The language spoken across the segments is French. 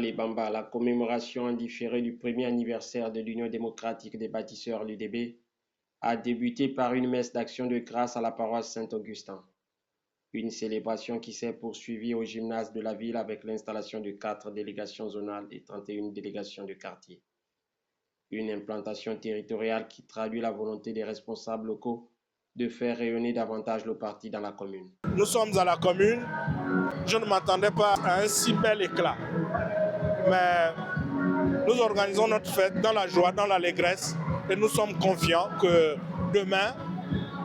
Ali Bamba, la commémoration en différé du premier anniversaire de l'Union démocratique des bâtisseurs l'UDB a débuté par une messe d'action de grâce à la paroisse Saint-Augustin. Une célébration qui s'est poursuivie au gymnase de la ville avec l'installation de 4 délégations zonales et 31 délégations de quartier. Une implantation territoriale qui traduit la volonté des responsables locaux de faire rayonner davantage le parti dans la commune. Nous sommes à la commune. Je ne m'attendais pas à un si bel éclat. Mais nous organisons notre fête dans la joie, dans l'allégresse. Et nous sommes confiants que demain,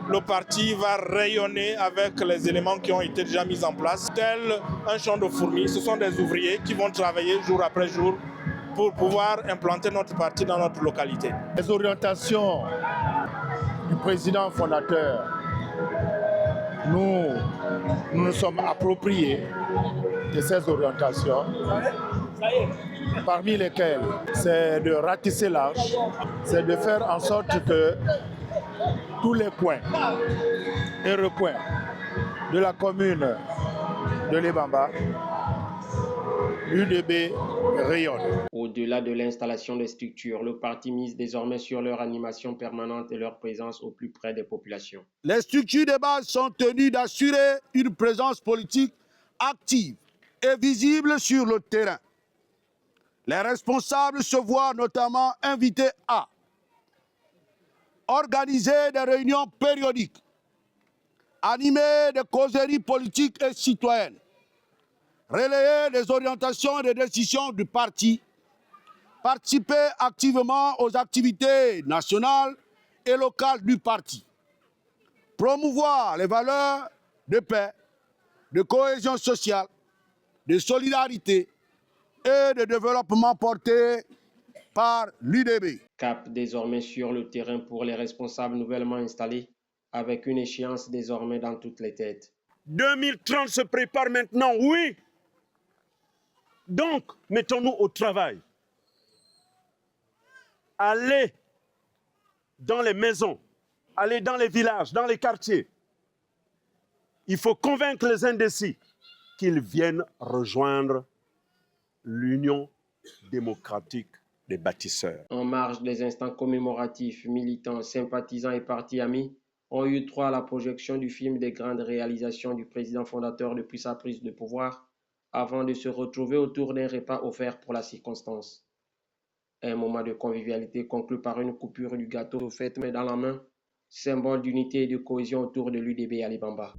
le parti va rayonner avec les éléments qui ont été déjà mis en place. Tel un champ de fourmis, ce sont des ouvriers qui vont travailler jour après jour pour pouvoir implanter notre parti dans notre localité. Les orientations du président fondateur, nous nous sommes appropriés de ces orientations, parmi lesquelles c'est de ratisser large, c'est de faire en sorte que tous les coins et recoins de la commune de Libamba, l'UDB rayonne. Au-delà de l'installation des structures, le parti mise désormais sur leur animation permanente et leur présence au plus près des populations. Les structures de base sont tenues d'assurer une présence politique active et visible sur le terrain. Les responsables se voient notamment invités à organiser des réunions périodiques, animer des causeries politiques et citoyennes, relayer les orientations et les décisions du parti, participer activement aux activités nationales et locales du parti, promouvoir les valeurs de paix, de cohésion sociale, de solidarité et de développement portés par l'UDB. Cap désormais sur le terrain pour les responsables nouvellement installés, avec une échéance désormais dans toutes les têtes. 2030 se prépare maintenant, oui. Donc, mettons-nous au travail. Allez dans les maisons, allez dans les villages, dans les quartiers. Il faut convaincre les indécis qu'ils viennent rejoindre l'Union démocratique des bâtisseurs. En marge des instants commémoratifs, militants, sympathisants et partis amis ont eu droit à la projection du film des grandes réalisations du président fondateur depuis sa prise de pouvoir, avant de se retrouver autour d'un repas offert pour la circonstance. Un moment de convivialité conclu par une coupure du gâteau faite main dans la main, symbole d'unité et de cohésion autour de l'UDB Ali Bamba.